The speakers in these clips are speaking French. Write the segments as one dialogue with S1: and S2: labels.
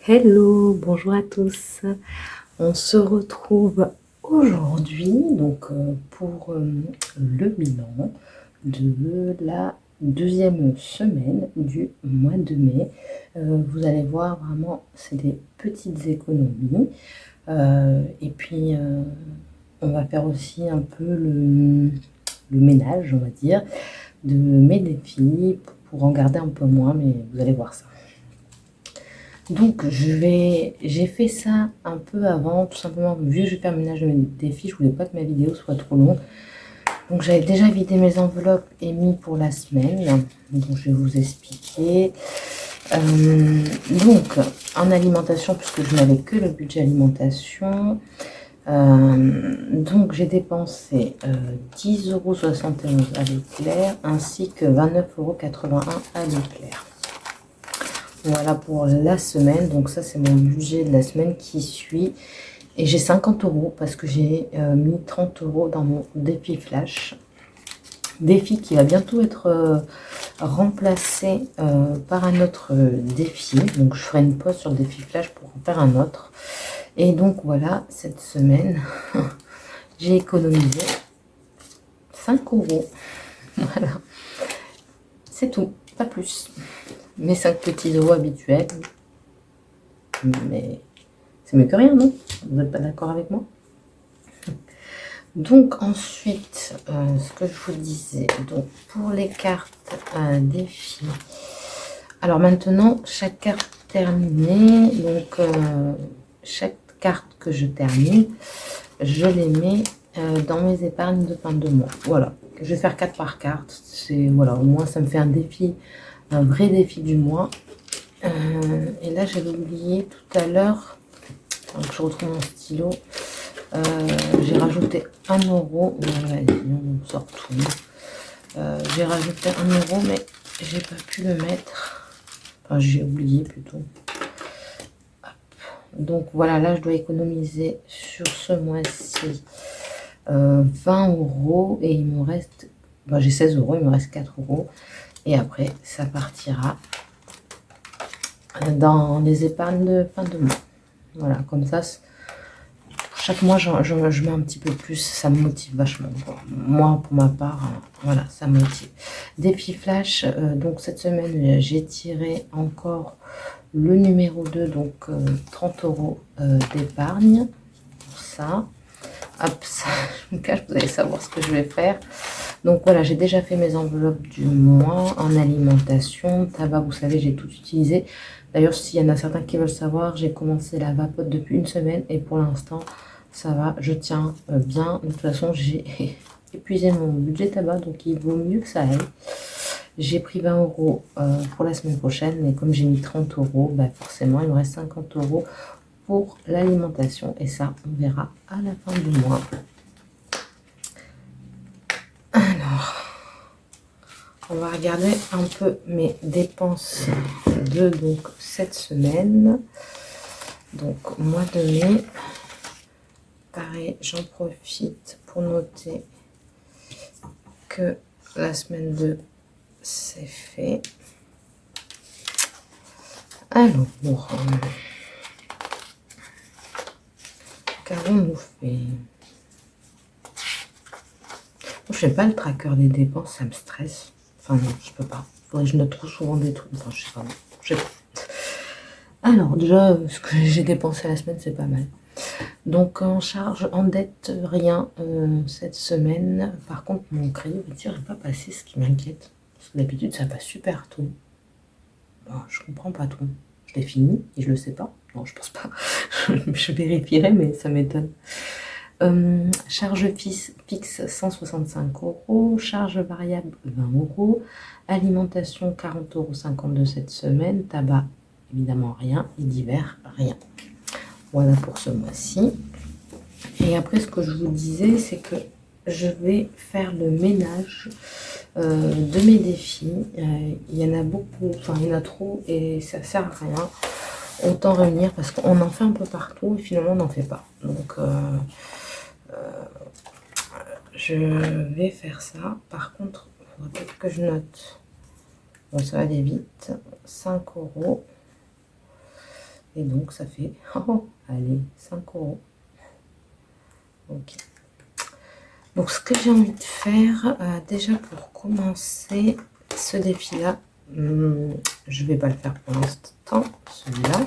S1: Hello, bonjour à tous. On se retrouve aujourd'hui pour le bilan de la deuxième semaine du mois de mai. Vous allez voir vraiment, c'est des petites économies. Et puis, on va faire aussi un peu le ménage, on va dire, de mes défis pour en garder un peu moins, mais vous allez voir ça. Donc j'ai fait ça un peu avant, tout simplement, vu que je vais faire le ménage de mes défis, je voulais pas que ma vidéo soit trop longue. Donc j'avais déjà vidé mes enveloppes et mis pour la semaine, donc je vais vous expliquer. Donc en alimentation, puisque je n'avais que le budget alimentation, donc j'ai dépensé 10,71 € à Leclerc ainsi que 29,81 € à Leclerc. Voilà pour la semaine, donc ça c'est mon budget de la semaine qui suit. Et j'ai 50 € parce que j'ai mis 30 € dans mon défi flash. Défi qui va bientôt être remplacé par un autre défi. Donc je ferai une pause sur le défi flash pour en faire un autre. Et donc voilà, cette semaine, j'ai économisé 5 €. Voilà, c'est tout, pas plus. Mes 5 petits euros habituels. Mais c'est mieux que rien, non? Vous n'êtes pas d'accord avec moi? Donc ensuite, ce que je vous disais, donc pour les cartes défis. Alors maintenant, chaque carte terminée, donc chaque carte que je termine, je les mets dans mes épargnes de fin de mois. Voilà, je vais faire 4 par carte. C'est voilà, au moins ça me fait un défi, un vrai défi du mois. Et là, j'avais oublié tout à l'heure, je retrouve mon stylo. J'ai rajouté 1 €. Vas-y, on sort tout. J'ai rajouté 1 €, mais j'ai pas pu le mettre. Enfin, j'ai oublié plutôt. Hop. Donc voilà, là, je dois économiser sur ce mois-ci 20 € et il me reste. J'ai 16 €, il me reste 4 €. Et après, ça partira dans les épargnes de fin de mois. Voilà, comme ça. Chaque mois, je mets un petit peu plus, ça me motive vachement. Moi, pour ma part, voilà, ça me motive. Défi flash, donc cette semaine, j'ai tiré encore le numéro 2, donc 30 € d'épargne pour ça. Hop, ça, je me cache, vous allez savoir ce que je vais faire. Donc voilà, j'ai déjà fait mes enveloppes du mois en alimentation. Tabac, vous savez, j'ai tout utilisé. D'ailleurs, s'il y en a certains qui veulent savoir, j'ai commencé la vapote depuis une semaine et pour l'instant, ça va, je tiens bien. De toute façon, j'ai épuisé mon budget tabac, donc il vaut mieux que ça aille. J'ai pris 20 € pour la semaine prochaine, mais comme j'ai mis 30 €, forcément, il me reste 50 € pour l'alimentation. Et ça, on verra à la fin du mois. Alors, on va regarder un peu mes dépenses de cette semaine. Donc, mois de mai. Pareil, j'en profite pour noter que la semaine 2, c'est fait. Alors, qu'avons-nous fait? Je fais pas le tracker des dépenses, ça me stresse. Enfin non, je peux pas. Faudrait que je note trop souvent des trucs. Enfin, je sais pas. Je sais pas. Alors, déjà, ce que j'ai dépensé la semaine, c'est pas mal. Donc en charge, en dette, rien cette semaine. Par contre, mon crédit voiture n'est pas passé, ce qui m'inquiète. Parce que d'habitude, ça passe super tôt. Bon, je comprends pas tout. Je l'ai fini et je le sais pas. Non, je pense pas. Je vérifierai, mais ça m'étonne. Charge fixe 165 €. Charge variable 20 €. Alimentation 40,52 € cette semaine. Tabac, évidemment rien. Et divers, rien. Voilà pour ce mois-ci. Et après, ce que je vous disais, c'est que je vais faire le ménage de mes défis. Il y en a beaucoup, enfin il y en a trop et ça sert à rien. Autant réunir parce qu'on en fait un peu partout et finalement on n'en fait pas. Donc je vais faire ça. Par contre, il faudra peut-être que je note. Bon, ça va aller vite. 5 €. Et donc, ça fait, oh, allez, 5 €. Ok. Donc, ce que j'ai envie de faire, déjà pour commencer ce défi-là, je vais pas le faire pour l'instant, celui-là.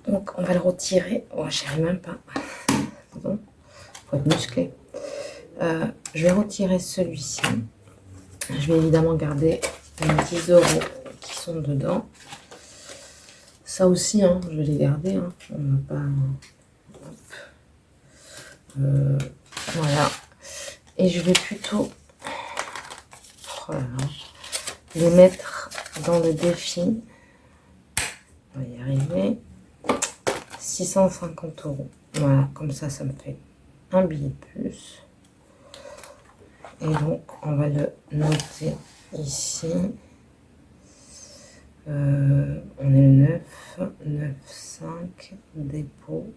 S1: Donc, on va le retirer. Oh, j'y arrive même pas. Bon, faut être musclé. Je vais retirer celui-ci. Je vais évidemment garder les 10 € qui sont dedans. Ça aussi, hein, je vais les garder. Hein. On va pas... voilà. Et je vais plutôt les mettre dans le défi. On va y arriver. 650 €. Voilà, comme ça me fait un billet de plus. Et donc, on va le noter ici. On est le 9,5 dépôt.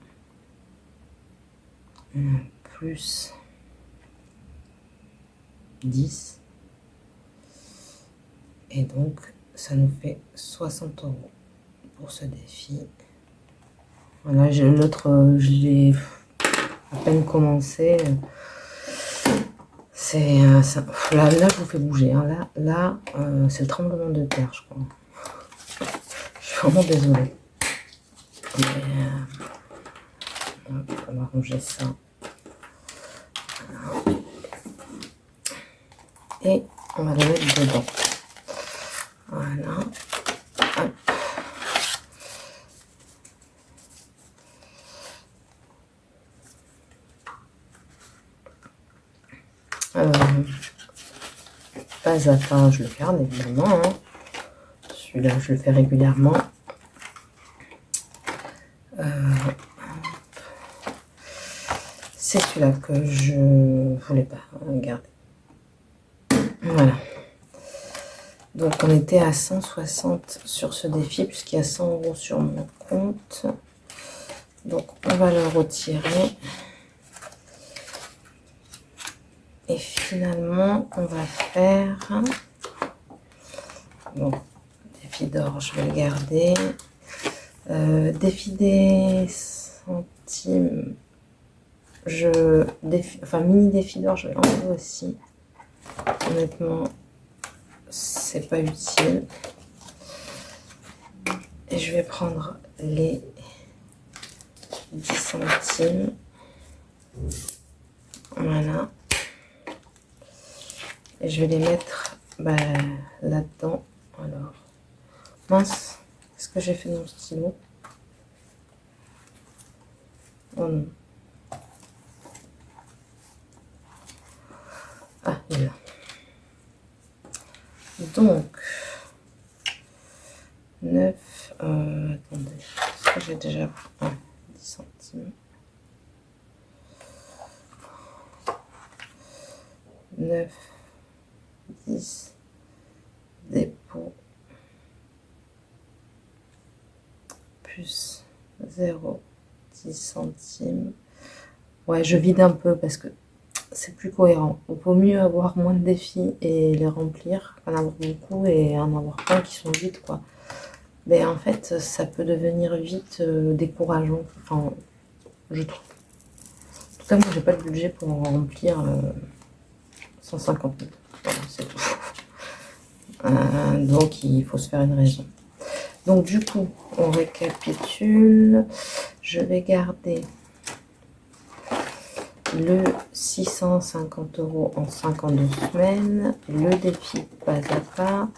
S1: Plus 10. Et donc, ça nous fait 60 € pour ce défi. Voilà, l'autre, je l'ai à peine commencé. C'est là, je vous fais bouger. Hein. Là, c'est le tremblement de terre, je crois. Je suis vraiment désolée. Mais, on va ranger ça. Voilà. Et on va le mettre dedans. Voilà. Hop. Pas à pas, je le garde évidemment. Hein. Celui-là, je le fais régulièrement. C'est celui-là que je voulais pas garder. Voilà. Donc, on était à 160 sur ce défi, puisqu'il y a 100 € sur mon compte. Donc, on va le retirer. Et finalement, on va faire... Bon, défi d'or, je vais le garder. Défi des centimes, mini défi d'or, je vais l'enlever aussi. Honnêtement, c'est pas utile. Et je vais prendre les 10 centimes. Voilà. Et je vais les mettre là-dedans. Alors, mince, est-ce que j'ai fait mon stylo? Oh non. Ah, il est là. Donc, 9, attendez, est-ce que j'ai déjà 10 centimes. 9, 10, dépôt, plus 0, 10 centimes. Ouais, je vide un peu parce que c'est plus cohérent. Il vaut mieux avoir moins de défis et les remplir, en avoir beaucoup et en avoir plein qui sont vides, quoi. Mais en fait, ça peut devenir vite décourageant. Enfin, je trouve. En tout cas, moi, j'ai pas le budget pour en remplir 150 000. Voilà, c'est tout. Donc, il faut se faire une raison. Donc, du coup, on récapitule. Je vais garder le 650 € en 52 semaines, le défi pas à pas,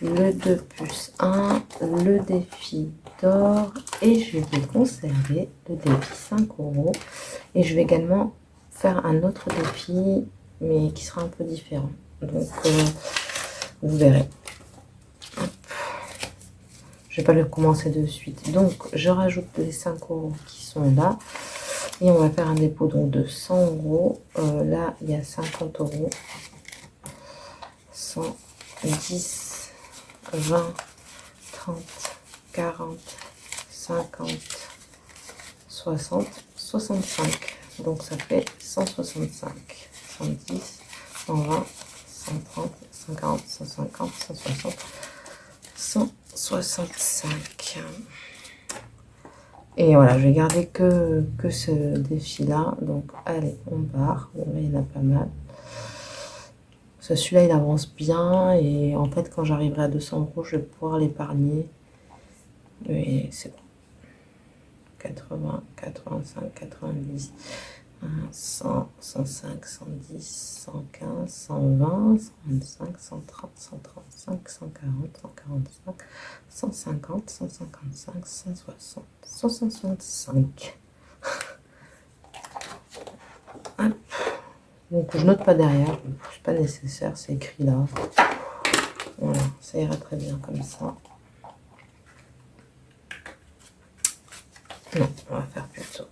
S1: le 2+1, le défi d'or, et je vais conserver le défi 5 €. Et je vais également faire un autre défi, mais qui sera un peu différent. Donc, vous verrez. Hop. Je vais pas le commencer de suite. Donc, je rajoute les 5 € qui sont là. Et on va faire un dépôt donc de 100 €. Là, il y a 50 €. 100, 10, 20, 30, 40, 50, 60, 65. Donc, ça fait 165. 110, 120, 130, 140, 150, 160, 65. Et voilà, je vais garder que ce défi-là. Donc, allez, on part. Bon, là, il y en a pas mal. Celui-là, il avance bien. Et en fait, quand j'arriverai à 200 €, je vais pouvoir l'épargner. Et c'est bon. 80, 85, 90, 100, 105, 110, 115, 120, 125, 130, 135, 140, 145, 150, 155, 160, 165. Hop. Donc je note pas derrière, c'est pas nécessaire, c'est écrit là. Voilà, ça ira très bien comme ça. Non, on va faire plutôt.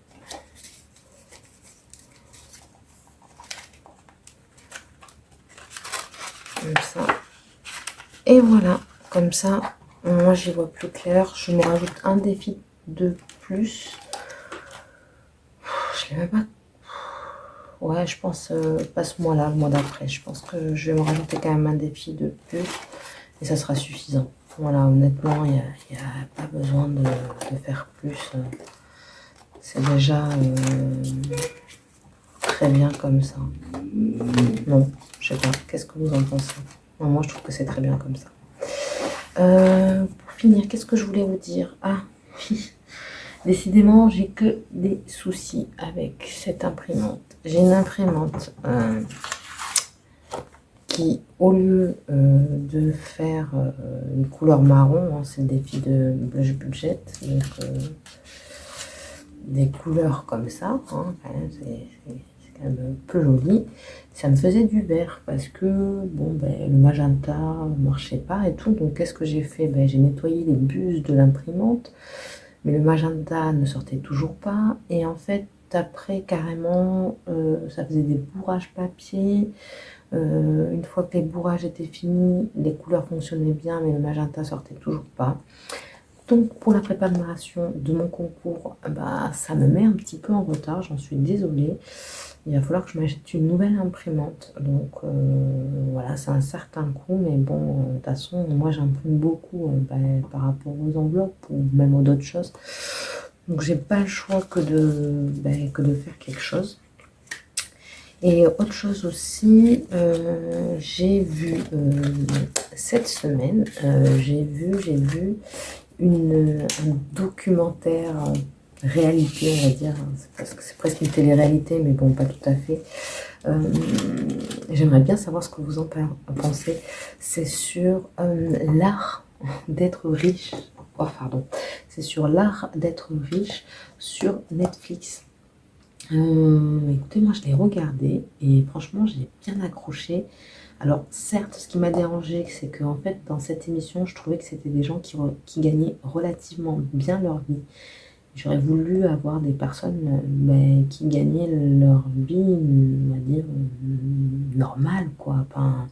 S1: Comme ça. Et voilà, comme ça, moi j'y vois plus clair. Je me rajoute un défi de plus. Je l'ai même pas. Ouais, je pense pas ce mois-là, le mois d'après. Je pense que je vais me rajouter quand même un défi de plus. Et ça sera suffisant. Voilà, honnêtement, il n'y a pas besoin de faire plus. C'est déjà très bien comme ça. Non, je sais pas. Qu'est-ce que vous en pensez? Non, moi, je trouve que c'est très bien comme ça. Pour finir, qu'est-ce que je voulais vous dire? Ah, oui. Décidément, j'ai que des soucis avec cette imprimante. J'ai une imprimante qui, au lieu de faire une couleur marron, hein, c'est le défi de Blush Budget, donc des couleurs comme ça, hein, c'est quand même un peu joli. Ça me faisait du vert parce que bon, ben, le magenta marchait pas et tout. Donc qu'est-ce que j'ai fait? Ben, j'ai nettoyé les buses de l'imprimante, mais le magenta ne sortait toujours pas. Et en fait, après, carrément, ça faisait des bourrages papier. Une fois que les bourrages étaient finis, les couleurs fonctionnaient bien, mais le magenta sortait toujours pas. Donc pour la préparation de mon concours, bah, ça me met un petit peu en retard, j'en suis désolée. Il va falloir que je m'achète une nouvelle imprimante. Donc voilà, c'est un certain coût, mais bon, de toute façon, moi j'imprime beaucoup bah, par rapport aux enveloppes ou même aux d'autres choses. Donc j'ai pas le choix que de faire quelque chose. Et autre chose aussi, j'ai vu cette semaine, j'ai vu un documentaire réalité, on va dire. C'est presque une télé-réalité, mais bon, pas tout à fait. J'aimerais bien savoir ce que vous en pensez. C'est sur l'art d'être riche. Oh, pardon. C'est sur l'art d'être riche sur Netflix. Écoutez, moi je l'ai regardé et franchement j'ai bien accroché. Alors certes, ce qui m'a dérangé, c'est qu'en fait dans cette émission, je trouvais que c'était des gens qui gagnaient relativement bien leur vie. J'aurais voulu avoir des personnes qui gagnaient leur vie, on va dire, normale, quoi. Enfin,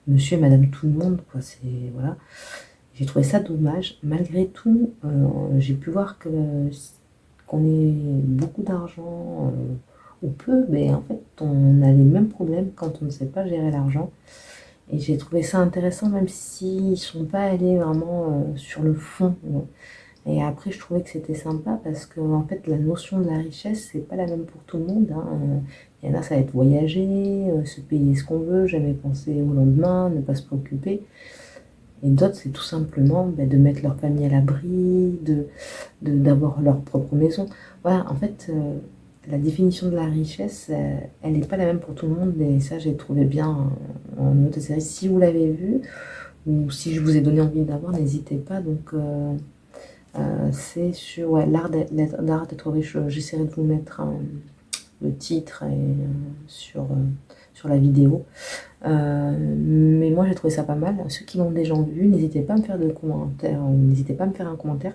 S1: monsieur et madame tout le monde, quoi. C'est, voilà. J'ai trouvé ça dommage. Malgré tout, j'ai pu voir qu'on ait beaucoup d'argent ou peu, mais en fait, on a les mêmes problèmes quand on ne sait pas gérer l'argent. Et j'ai trouvé ça intéressant, même s'ils ne sont pas allés vraiment sur le fond. Et après, je trouvais que c'était sympa parce que en fait, la notion de la richesse, c'est pas la même pour tout le monde, hein. Il y en a, ça va être voyager, se payer ce qu'on veut, jamais penser au lendemain, ne pas se préoccuper. Et d'autres, c'est tout simplement de mettre leur famille à l'abri, d'avoir leur propre maison. Voilà, en fait, la définition de la richesse, elle n'est pas la même pour tout le monde. Et ça, j'ai trouvé bien en autre série. Si vous l'avez vu, ou si je vous ai donné envie d'avoir, n'hésitez pas. Donc, c'est sur l'art d'être riche. J'essaierai de vous mettre le titre sur la vidéo. Mais moi j'ai trouvé ça pas mal. Ceux qui l'ont déjà vu, n'hésitez pas à me faire des commentaires, n'hésitez pas à me faire un commentaire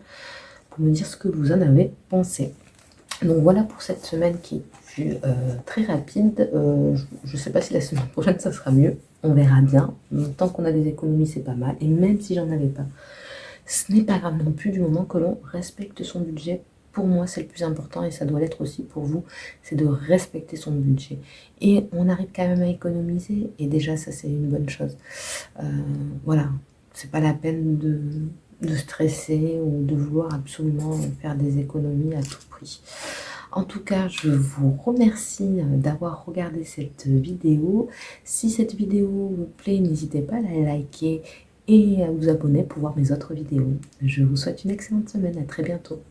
S1: pour me dire ce que vous en avez pensé. Donc voilà pour cette semaine qui fut très rapide. Je sais pas si la semaine prochaine ça sera mieux, on verra bien. Tant qu'on a des économies, c'est pas mal. Et même si j'en avais pas, ce n'est pas grave non plus, du moment que l'on respecte son budget. Pour moi, c'est le plus important et ça doit l'être aussi pour vous, c'est de respecter son budget. Et on arrive quand même à économiser et déjà ça c'est une bonne chose. Voilà, c'est pas la peine de stresser ou de vouloir absolument faire des économies à tout prix. En tout cas, je vous remercie d'avoir regardé cette vidéo. Si cette vidéo vous plaît, n'hésitez pas à la liker et à vous abonner pour voir mes autres vidéos. Je vous souhaite une excellente semaine, à très bientôt.